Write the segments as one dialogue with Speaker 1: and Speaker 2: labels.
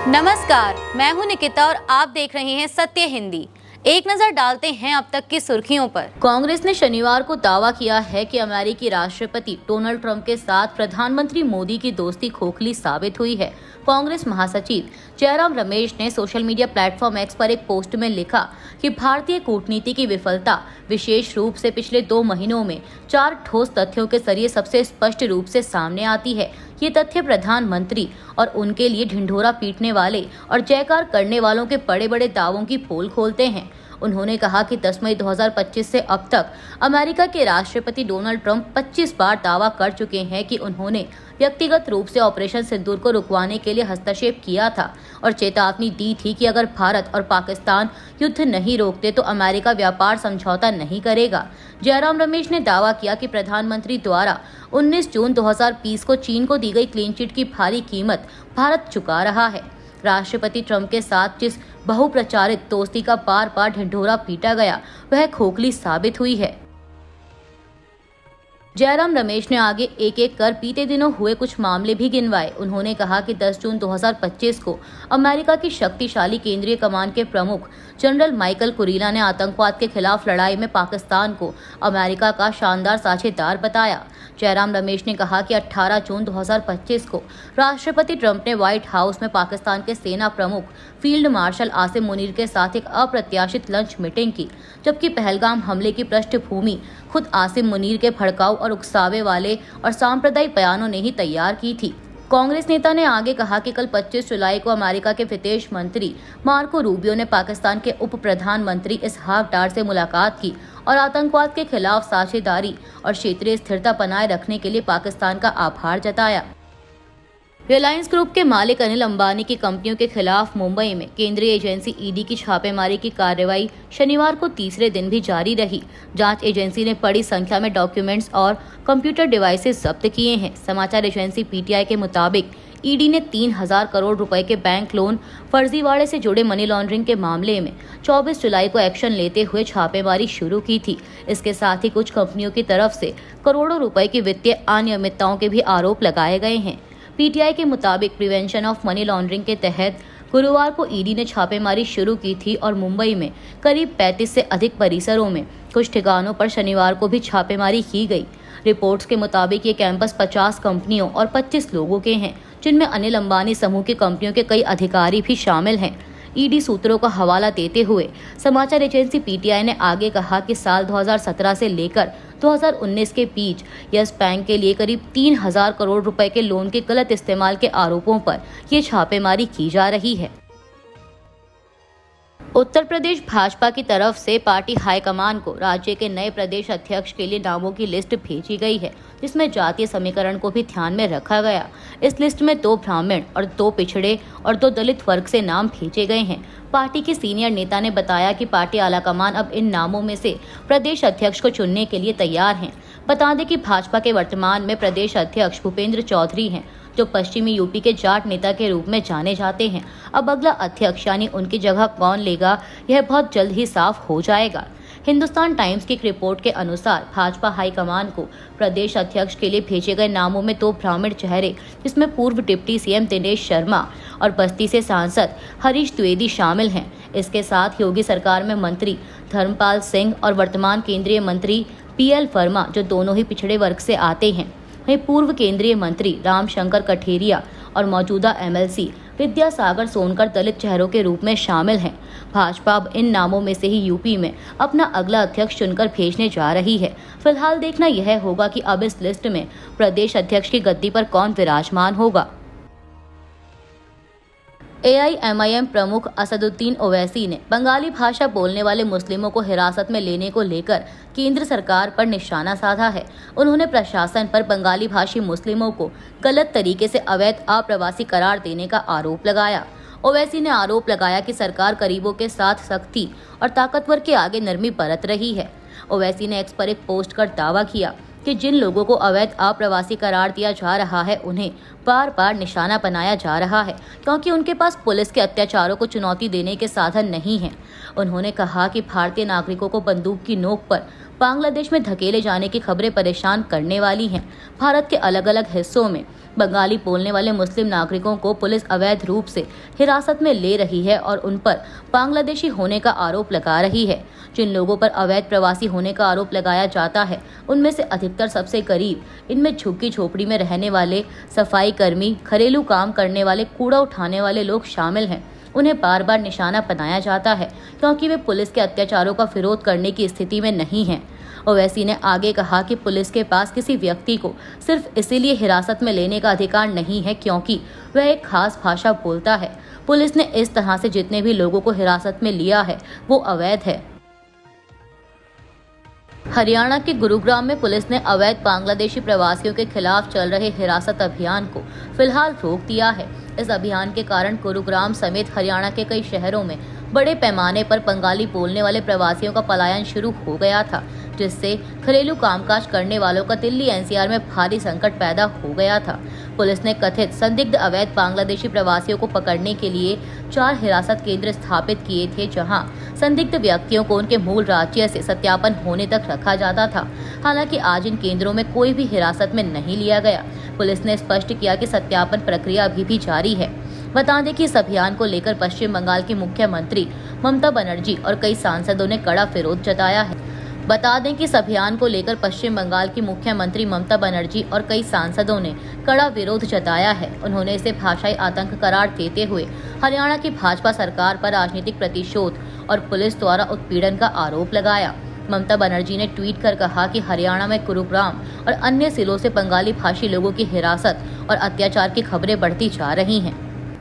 Speaker 1: नमस्कार, मैं हूं निकिता और आप देख रहे हैं सत्य हिंदी। एक नजर डालते हैं अब तक की सुर्खियों पर। कांग्रेस ने शनिवार को दावा किया है कि अमेरिकी राष्ट्रपति डोनाल्ड ट्रंप के साथ प्रधानमंत्री मोदी की दोस्ती खोखली साबित हुई है। कांग्रेस महासचिव जयराम रमेश ने सोशल मीडिया प्लेटफॉर्म एक्स पर एक पोस्ट में लिखा कि भारतीय कूटनीति की विफलता विशेष रूप से पिछले 2 महीनों में 4 ठोस तथ्यों के जरिए सबसे स्पष्ट रूप से सामने आती है। ये तथ्य प्रधानमंत्री और उनके लिए ढिंढोरा पीटने वाले और जयकार करने वालों के बड़े बड़े दावों की पोल खोलते हैं। उन्होंने कहा कि 10 मई 2025 से अब तक अमेरिका के राष्ट्रपति डोनाल्ड ट्रंप 25 बार दावा कर चुके हैं कि उन्होंने व्यक्तिगत रूप से ऑपरेशन सिंदूर को रुकवाने के लिए हस्तक्षेप किया था और चेतावनी दी थी कि अगर भारत और पाकिस्तान युद्ध नहीं रोकते तो अमेरिका व्यापार समझौता नहीं करेगा। जयराम रमेश ने दावा किया कि प्रधानमंत्री द्वारा 19 जून 2020 को चीन को दी गई क्लीन चिट की भारी कीमत भारत चुका रहा है। राष्ट्रपति ट्रंप के साथ जिस बहुप्रचारित दोस्ती का बार बार ढिंढोरा पीटा गया वह खोखली साबित हुई है। जयराम रमेश ने आगे एक एक कर बीते दिनों हुए कुछ मामले भी गिनवाए। उन्होंने कहा कि 10 जून 2025 को अमेरिका की शक्तिशाली केंद्रीय कमान के प्रमुख जनरल माइकल कुरीला ने आतंकवाद के खिलाफ लड़ाई में पाकिस्तान को अमेरिका का शानदार साझेदार बताया। जयराम रमेश ने कहा कि 18 जून 2025 को राष्ट्रपति ट्रंप ने व्हाइट हाउस में पाकिस्तान के सेना प्रमुख फील्ड मार्शल आसिम मुनीर के साथ एक अप्रत्याशित लंच मीटिंग की, जबकि पहलगाम हमले की पृष्ठभूमि खुद आसिम मुनीर के भड़काऊ और उकसावे वाले और सांप्रदायिक बयानों ने ही तैयार की थी। कांग्रेस नेता ने आगे कहा कि कल 25 जुलाई को अमेरिका के विदेश मंत्री मार्को रूबियो ने पाकिस्तान के उप प्रधानमंत्री इसहाक डार से मुलाकात की और आतंकवाद के खिलाफ साझेदारी और क्षेत्रीय स्थिरता बनाए रखने के लिए पाकिस्तान का आभार जताया। रिलायंस ग्रुप के मालिक अनिल अंबानी की कंपनियों के खिलाफ मुंबई में केंद्रीय एजेंसी ईडी की छापेमारी की कार्रवाई शनिवार को तीसरे दिन भी जारी रही। जांच एजेंसी ने बड़ी संख्या में डॉक्यूमेंट्स और कंप्यूटर डिवाइसेस जब्त किए हैं। समाचार एजेंसी पीटीआई के मुताबिक ईडी ने 3,000 करोड़ रुपए के बैंक लोन फर्जीवाड़े से जुड़े मनी लॉन्ड्रिंग के मामले में 24 जुलाई को एक्शन लेते हुए छापेमारी शुरू की थी। इसके साथ ही कुछ कंपनियों की तरफ से करोड़ों रुपए की वित्तीय अनियमितताओं के भी आरोप लगाए गए हैं। पीटीआई के मुताबिक प्रिवेंशन ऑफ मनी लॉन्ड्रिंग के तहत गुरुवार को ईडी ने छापेमारी शुरू की थी और मुंबई में करीब 35 से अधिक परिसरों में कुछ ठिकानों पर शनिवार को भी छापेमारी की गई। रिपोर्ट्स के मुताबिक ये कैंपस 50 कंपनियों और 25 लोगों के हैं, जिनमें अनिल अंबानी समूह की कंपनियों के कई अधिकारी भी शामिल हैं। ईडी सूत्रों का हवाला देते हुए समाचार एजेंसी पीटीआई ने आगे कहा कि साल 2017 से लेकर 2019 के बीच यस बैंक के लिए करीब 3,000 करोड़ रुपए के लोन के गलत इस्तेमाल के आरोपों पर ये छापेमारी की जा रही है। उत्तर प्रदेश भाजपा की तरफ से पार्टी हाईकमान को राज्य के नए प्रदेश अध्यक्ष के लिए नामों की लिस्ट भेजी गई है, जिसमें जातीय समीकरण को भी ध्यान में रखा गया। इस लिस्ट में 2 ब्राह्मण और 2 पिछड़े और 2 दलित वर्ग से नाम भेजे गए हैं। पार्टी के सीनियर नेता ने बताया कि पार्टी आलाकमान अब इन नामों में से प्रदेश अध्यक्ष को चुनने के लिए तैयार हैं। बता दें कि भाजपा के वर्तमान में प्रदेश अध्यक्ष भूपेंद्र चौधरी हैं, जो पश्चिमी यूपी के जाट नेता के रूप में जाने जाते हैं। अब अगला अध्यक्ष यानी उनकी जगह कौन लेगा, यह बहुत जल्द ही साफ हो जाएगा। हिंदुस्तान टाइम्स की एक रिपोर्ट के अनुसार भाजपा हाईकमान को प्रदेश अध्यक्ष के लिए भेजे गए नामों में 2 ब्राह्मण चेहरे, जिसमें पूर्व डिप्टी सीएम दिनेश शर्मा और बस्ती से सांसद हरीश द्विवेदी शामिल हैं। इसके साथ योगी सरकार में मंत्री धर्मपाल सिंह और वर्तमान केंद्रीय मंत्री पीएल वर्मा, जो दोनों ही पिछड़े वर्ग से आते हैं, वहीं पूर्व केंद्रीय मंत्री रामशंकर कठेरिया और मौजूदा एमएलसी विद्यासागर सोनकर दलित चेहरों के रूप में शामिल हैं। भाजपा अब इन नामों में से ही यूपी में अपना अगला अध्यक्ष चुनकर भेजने जा रही है। फिलहाल देखना यह होगा कि अब इस लिस्ट में प्रदेश अध्यक्ष की गद्दी पर कौन विराजमान होगा। एआईएमआईएम प्रमुख असदुद्दीन ओवैसी ने बंगाली भाषा बोलने वाले मुस्लिमों को हिरासत में लेने को लेकर केंद्र सरकार पर निशाना साधा है। उन्होंने प्रशासन पर बंगाली भाषी मुस्लिमों को गलत तरीके से अवैध अप्रवासी करार देने का आरोप लगाया। ओवैसी ने आरोप लगाया कि सरकार गरीबों के साथ सख्ती और ताकतवर के आगे नरमी बरत रही है। ओवैसी ने एक्स पर एक पोस्ट कर दावा किया कि जिन लोगों को अवैध अप्रवासी करार दिया जा रहा है, उन्हें बार बार निशाना बनाया जा रहा है, क्योंकि उनके पास पुलिस के अत्याचारों को चुनौती देने के साधन नहीं हैं। उन्होंने कहा कि भारतीय नागरिकों को बंदूक की नोक पर बांग्लादेश में धकेले जाने की खबरें परेशान करने वाली हैं। भारत के अलग अलग हिस्सों में बंगाली बोलने वाले मुस्लिम नागरिकों को पुलिस अवैध रूप से हिरासत में ले रही है और उन पर बांग्लादेशी होने का आरोप लगा रही है। जिन लोगों पर अवैध प्रवासी होने का आरोप लगाया जाता है उनमें से अधिकतर सबसे करीब इनमें झुग्गी झोपड़ी में रहने वाले सफाई कर्मी, घरेलू काम करने वाले, कूड़ा उठाने वाले लोग शामिल हैं। उन्हें बार बार निशाना बनाया जाता है क्योंकि वे पुलिस के अत्याचारों का विरोध करने की स्थिति में नहीं हैं। ओवैसी ने आगे कहा कि पुलिस के पास किसी व्यक्ति को सिर्फ इसीलिए हिरासत में लेने का अधिकार नहीं है क्योंकि वह एक खास भाषा बोलता है। पुलिस ने इस तरह से जितने भी लोगों को हिरासत में लिया है वो अवैध है। हरियाणा के गुरुग्राम में पुलिस ने अवैध बांग्लादेशी प्रवासियों के खिलाफ चल रहे हिरासत अभियान को फिलहाल रोक दिया है। इस अभियान के कारण गुरुग्राम समेत हरियाणा के कई शहरों में बड़े पैमाने पर बंगाली बोलने वाले प्रवासियों का पलायन शुरू हो गया था, जिससे घरेलू कामकाज करने वालों का दिल्ली एनसीआर में भारी संकट पैदा हो गया था। पुलिस ने कथित संदिग्ध अवैध बांग्लादेशी प्रवासियों को पकड़ने के लिए 4 हिरासत केंद्र स्थापित किए थे, जहां संदिग्ध व्यक्तियों को उनके मूल राज्य से सत्यापन होने तक रखा जाता था। हालांकि आज इन केंद्रों में कोई भी हिरासत में नहीं लिया गया। पुलिस ने स्पष्ट किया कि सत्यापन प्रक्रिया अभी भी जारी है। बता दें कि इस अभियान को लेकर पश्चिम बंगाल की मुख्यमंत्री ममता बनर्जी और कई सांसदों ने कड़ा विरोध जताया है। बता दें कि इस अभियान को लेकर पश्चिम बंगाल की मुख्यमंत्री ममता बनर्जी और कई सांसदों ने कड़ा विरोध जताया है। उन्होंने इसे भाषाई आतंक करार देते हुए हरियाणा की भाजपा सरकार पर राजनीतिक प्रतिशोध और पुलिस द्वारा उत्पीड़न का आरोप लगाया। ममता बनर्जी ने ट्वीट कर कहा कि हरियाणा में गुरुग्राम और अन्य जिलों से बंगाली भाषी लोगों की हिरासत और अत्याचार की खबरें बढ़ती जा रही हैं।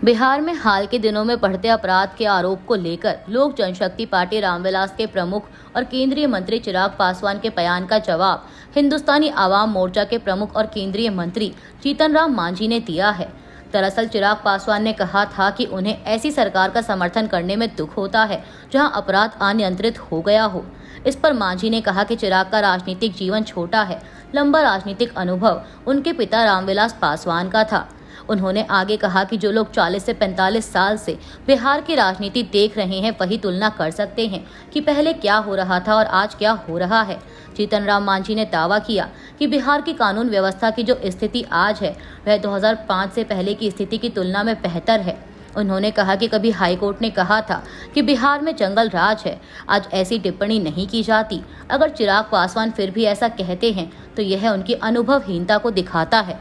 Speaker 1: बिहार में हाल के दिनों में बढ़ते अपराध के आरोप को लेकर लोक जनशक्ति पार्टी रामविलास के प्रमुख और केंद्रीय मंत्री चिराग पासवान के बयान का जवाब हिंदुस्तानी आवाम मोर्चा के प्रमुख और केंद्रीय मंत्री जीतन राम मांझी ने दिया है। दरअसल चिराग पासवान ने कहा था कि उन्हें ऐसी सरकार का समर्थन करने में दुख होता है जहां अपराध अनियंत्रित हो गया हो। इस पर मांझी ने कहा कि चिराग का राजनीतिक जीवन छोटा है, लंबा राजनीतिक अनुभव उनके पिता रामविलास पासवान का था। उन्होंने आगे कहा कि जो लोग 40 से 45 साल से बिहार की राजनीति देख रहे हैं वही तुलना कर सकते हैं कि पहले क्या हो रहा था और आज क्या हो रहा है। जीतन राम मांझी ने दावा किया कि बिहार की कानून व्यवस्था की जो स्थिति आज है वह 2005 से पहले की स्थिति की तुलना में बेहतर है। उन्होंने कहा कि कभी हाईकोर्ट ने कहा था कि बिहार में जंगल राज है, आज ऐसी टिप्पणी नहीं की जाती। अगर चिराग पासवान फिर भी ऐसा कहते हैं तो यह उनकी अनुभवहीनता को दिखाता है।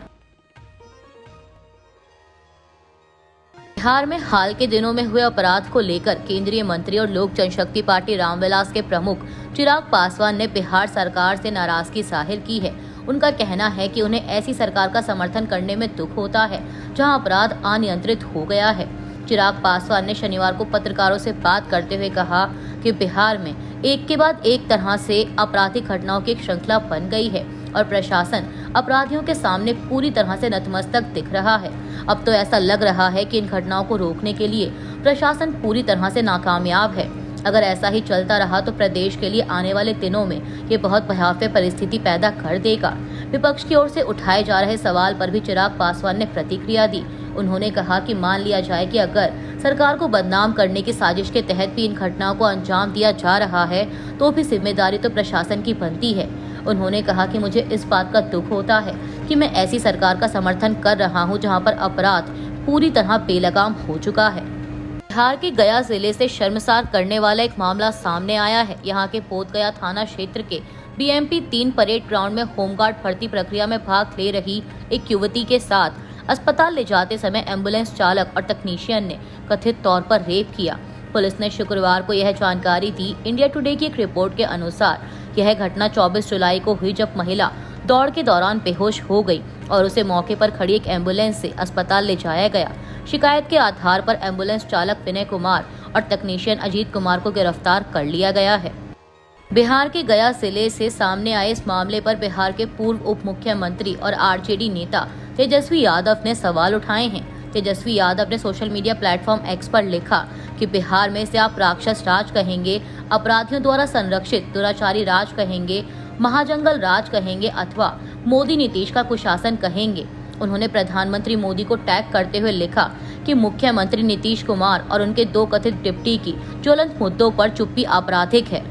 Speaker 1: बिहार में हाल के दिनों में हुए अपराध को लेकर केंद्रीय मंत्री और लोक जनशक्ति पार्टी रामविलास के प्रमुख चिराग पासवान ने बिहार सरकार से नाराजगी जाहिर की है। उनका कहना है कि उन्हें ऐसी सरकार का समर्थन करने में दुख होता है जहां अपराध अनियंत्रित हो गया है। चिराग पासवान ने शनिवार को पत्रकारों से बात करते हुए कहा कि बिहार में एक के बाद एक तरह से आपराधिक घटनाओं की एक श्रृंखला बन गई है और प्रशासन अपराधियों के सामने पूरी तरह से नतमस्तक दिख रहा है। अब तो ऐसा लग रहा है कि इन घटनाओं को रोकने के लिए प्रशासन पूरी तरह से नाकामयाब है। अगर ऐसा ही चलता रहा तो प्रदेश के लिए आने वाले दिनों में ये बहुत भयावह परिस्थिति पैदा कर देगा। विपक्ष की ओर से उठाए जा रहे सवाल पर भी चिराग पासवान ने प्रतिक्रिया दी। उन्होंने कहा कि मान लिया जाए कि अगर सरकार को बदनाम करने की साजिश के तहत भी इन घटनाओं को अंजाम दिया जा रहा है तो भी जिम्मेदारी तो प्रशासन की बनती है। उन्होंने कहा कि मुझे इस बात का दुख होता है कि मैं ऐसी सरकार का समर्थन कर रहा हूं जहां पर अपराध पूरी तरह बेलगाम हो चुका है। बिहार के गया जिले से शर्मसार करने वाला एक मामला सामने आया है। यहां के बोधगया थाना क्षेत्र के BMP 3 परेड ग्राउंड में होमगार्ड भर्ती प्रक्रिया में भाग ले रही एक युवती के साथ अस्पताल ले जाते समय एम्बुलेंस चालक और तकनीशियन ने कथित तौर पर रेप किया। पुलिस ने शुक्रवार को यह जानकारी दी। इंडिया टुडे की एक रिपोर्ट के अनुसार यह घटना 24 जुलाई को हुई जब महिला दौड़ के दौरान बेहोश हो गई और उसे मौके पर खड़ी एक एम्बुलेंस से अस्पताल ले जाया गया। शिकायत के आधार पर एम्बुलेंस चालक विनय कुमार और तकनीशियन अजीत कुमार को गिरफ्तार कर लिया गया है। बिहार के गया जिले से सामने आए इस मामले पर बिहार के पूर्व उप मुख्यमंत्री और RJD नेता तेजस्वी यादव ने सवाल उठाए हैं। तेजस्वी यादव ने सोशल मीडिया प्लेटफॉर्म X पर लिखा कि बिहार में इसे आप राक्षस राज कहेंगे, अपराधियों द्वारा संरक्षित दुराचारी राज कहेंगे, महाजंगल राज कहेंगे अथवा मोदी नीतीश का कुशासन कहेंगे। उन्होंने प्रधानमंत्री मोदी को टैग करते हुए लिखा कि मुख्यमंत्री नीतीश कुमार और उनके 2 कथित डिप्टी की ज्वलंत मुद्दों पर चुप्पी आपराधिक है।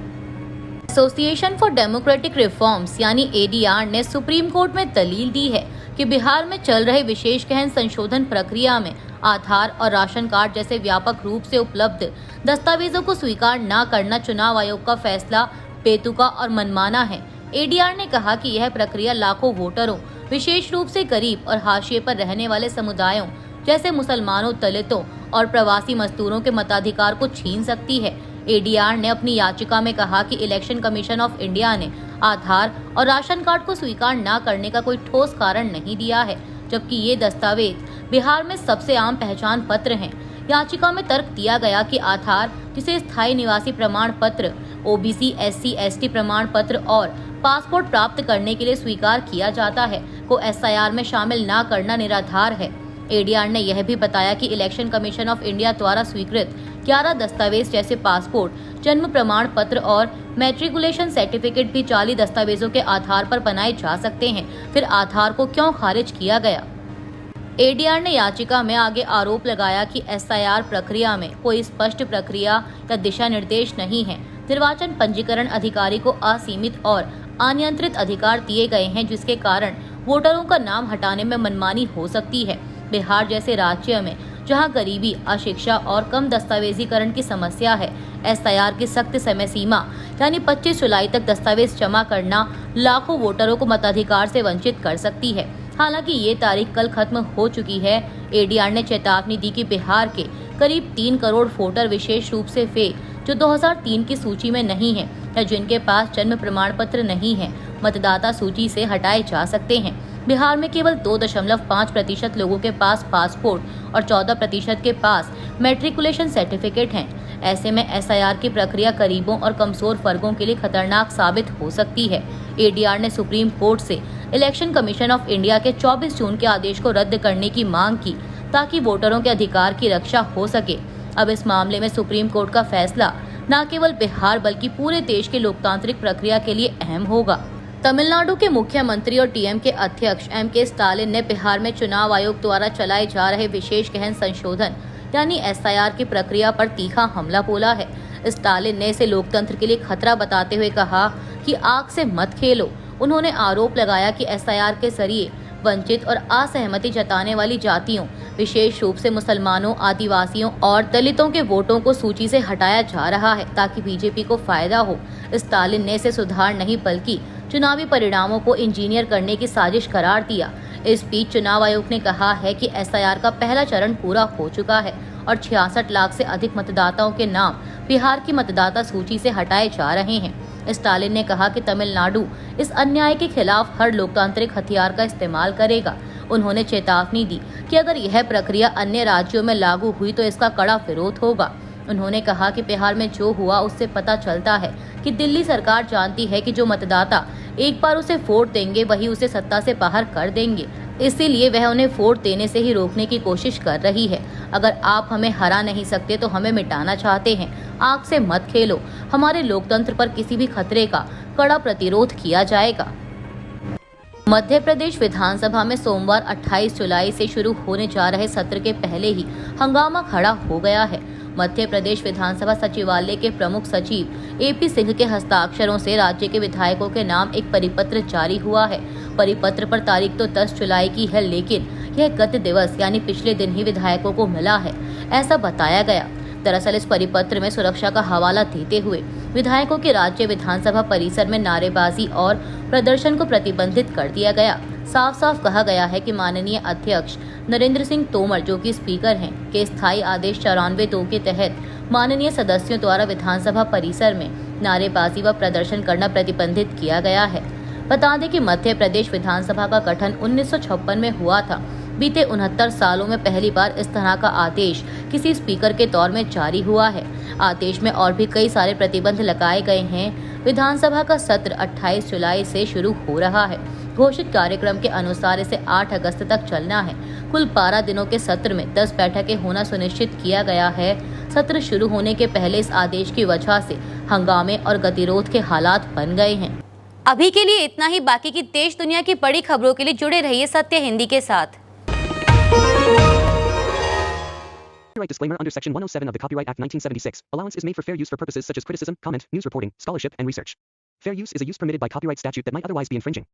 Speaker 1: एसोसिएशन फॉर डेमोक्रेटिक रिफॉर्म्स यानी एडीआर ने सुप्रीम कोर्ट में दलील दी है कि बिहार में चल रहे विशेष गहन संशोधन प्रक्रिया में आधार और राशन कार्ड जैसे व्यापक रूप से उपलब्ध दस्तावेजों को स्वीकार न करना चुनाव आयोग का फैसला बेतुका और मनमाना है। एडीआर ने कहा कि यह प्रक्रिया लाखों वोटरों, विशेष रूप से गरीब और हाशिए पर रहने वाले समुदायों जैसे मुसलमानों, दलितों और प्रवासी मजदूरों के मताधिकार को छीन सकती है। एडीआर ने अपनी याचिका में कहा कि इलेक्शन कमीशन ऑफ इंडिया ने आधार और राशन कार्ड को स्वीकार न करने का कोई ठोस कारण नहीं दिया है, जबकि ये दस्तावेज बिहार में सबसे आम पहचान पत्र हैं। याचिका में तर्क दिया गया कि आधार, जिसे स्थायी निवासी प्रमाण पत्र, ओबीसी, एससी, एसटी प्रमाण पत्र और पासपोर्ट प्राप्त करने के लिए स्वीकार किया जाता है, को एसआईआर में शामिल न करना निराधार है। एडीआर ने यह भी बताया कि इलेक्शन कमीशन ऑफ इंडिया द्वारा स्वीकृत 11 दस्तावेज जैसे पासपोर्ट, जन्म प्रमाण पत्र और मैट्रिकुलेशन सर्टिफिकेट भी जाली दस्तावेजों के आधार पर बनाए जा सकते हैं। फिर आधार को क्यों खारिज किया गया? एडीआर ने याचिका में आगे आरोप लगाया कि एसआईआर प्रक्रिया में कोई स्पष्ट प्रक्रिया या दिशा निर्देश नहीं है। निर्वाचन पंजीकरण अधिकारी को असीमित और अनियंत्रित अधिकार दिए गए हैं, जिसके कारण वोटरों का नाम हटाने में मनमानी हो सकती है। बिहार जैसे राज्य में जहां गरीबी, अशिक्षा और कम दस्तावेजीकरण की समस्या है, एसआईआर की सख्त समय सीमा यानी 25 जुलाई तक दस्तावेज जमा करना लाखों वोटरों को मताधिकार से वंचित कर सकती है। हालांकि ये तारीख कल खत्म हो चुकी है। एडीआर ने चेतावनी दी कि बिहार के करीब 3 करोड़ वोटर, विशेष रूप से वे जो 2003 की सूची में नहीं है या जिनके पास जन्म प्रमाण पत्र नहीं है, मतदाता सूची से हटाए जा सकते हैं। बिहार में केवल 2.5% लोगों के पास पासपोर्ट और 14% के पास मैट्रिकुलेशन सर्टिफिकेट हैं। ऐसे में एसआईआर की प्रक्रिया गरीबों और कमजोर वर्गों के लिए खतरनाक साबित हो सकती है। एडीआर ने सुप्रीम कोर्ट से इलेक्शन कमीशन ऑफ इंडिया के 24 जून के आदेश को रद्द करने की मांग की, ताकि वोटरों के अधिकार की रक्षा हो सके। अब इस मामले में सुप्रीम कोर्ट का फैसला न केवल बिहार बल्कि पूरे देश की लोकतांत्रिक प्रक्रिया के लिए अहम होगा। तमिलनाडु के मुख्यमंत्री और टीएम के अध्यक्ष एम.के. स्टालिन ने बिहार में चुनाव आयोग द्वारा चलाए जा रहे विशेष गहन संशोधन यानी एसआईआर की प्रक्रिया पर तीखा हमला बोला है। स्टालिन ने इसे लोकतंत्र के लिए खतरा बताते हुए कहा कि आग से मत खेलो। उन्होंने आरोप लगाया कि एसआईआर के जरिए वंचित और असहमति जताने वाली जातियों, विशेष रूप से मुसलमानों, आदिवासियों और दलितों के वोटों को सूची से हटाया जा रहा है, ताकि बीजेपी को फायदा हो। स्टालिन ने इसे सुधार नहीं बल्कि चुनावी परिणामों को इंजीनियर करने की साजिश करार दिया। इस बीच चुनाव आयोग ने कहा है कि एसआईआर का पहला चरण पूरा हो चुका है और 66 लाख से अधिक मतदाताओं के नाम बिहार की मतदाता सूची से हटाए जा रहे हैं। स्टालिन ने कहा कि तमिलनाडु इस अन्याय के खिलाफ हर लोकतांत्रिक हथियार का इस्तेमाल करेगा। उन्होंने चेतावनी दी कि अगर यह प्रक्रिया अन्य राज्यों में लागू हुई तो इसका कड़ा विरोध होगा। उन्होंने कहा कि बिहार में जो हुआ उससे पता चलता है कि दिल्ली सरकार जानती है कि जो मतदाता एक बार उसे वोट देंगे वही उसे सत्ता से बाहर कर देंगे, इसीलिए वह उन्हें वोट देने से ही रोकने की कोशिश कर रही है। अगर आप हमें हरा नहीं सकते तो हमें मिटाना चाहते हैं, आग से मत खेलो। हमारे लोकतंत्र पर किसी भी खतरे का कड़ा प्रतिरोध किया जाएगा। मध्य प्रदेश विधानसभा में सोमवार 28 जुलाई से शुरू होने जा रहे सत्र के पहले ही हंगामा खड़ा हो गया है। मध्य प्रदेश विधानसभा सचिवालय के प्रमुख सचिव एपी सिंह के हस्ताक्षरों से राज्य के विधायकों के नाम एक परिपत्र जारी हुआ है। परिपत्र पर तारीख तो 10 जुलाई की है, लेकिन यह गत दिवस यानी पिछले दिन ही विधायकों को मिला है, ऐसा बताया गया। दरअसल इस परिपत्र में सुरक्षा का हवाला देते हुए विधायकों के राज्य विधानसभा परिसर में नारेबाजी और प्रदर्शन को प्रतिबंधित कर दिया गया। साफ साफ कहा गया है कि माननीय अध्यक्ष नरेंद्र सिंह तोमर, जो कि स्पीकर हैं, के स्थायी आदेश 94(2) के तहत माननीय सदस्यों द्वारा विधानसभा परिसर में नारेबाजी व प्रदर्शन करना प्रतिबंधित किया गया है। बता दें कि मध्य प्रदेश विधानसभा का गठन 1956 में हुआ था। बीते 69 सालों में पहली बार इस तरह का आदेश किसी स्पीकर के तौर में जारी हुआ है। आदेश में और भी कई सारे प्रतिबंध लगाए गए हैं। विधानसभा का सत्र 28 जुलाई से शुरू हो रहा है। घोषित कार्यक्रम के अनुसार इसे 8 अगस्त तक चलना है। कुल 12 दिनों के सत्र में 10 बैठकें होना सुनिश्चित किया गया है। सत्र शुरू होने के पहले इस आदेश की वजह से हंगामे और गतिरोध के हालात बन गए हैं। अभी के लिए इतना ही। बाकी की देश दुनिया की बड़ी खबरों के लिए जुड़े रहिए सत्य हिंदी के साथ।
Speaker 2: Copyright disclaimer under Section 107 of the Copyright Act 1976. Allowance is made for fair use for purposes such as criticism, comment, news reporting, scholarship, and research. Fair use is a use permitted by copyright statute that might otherwise be infringing.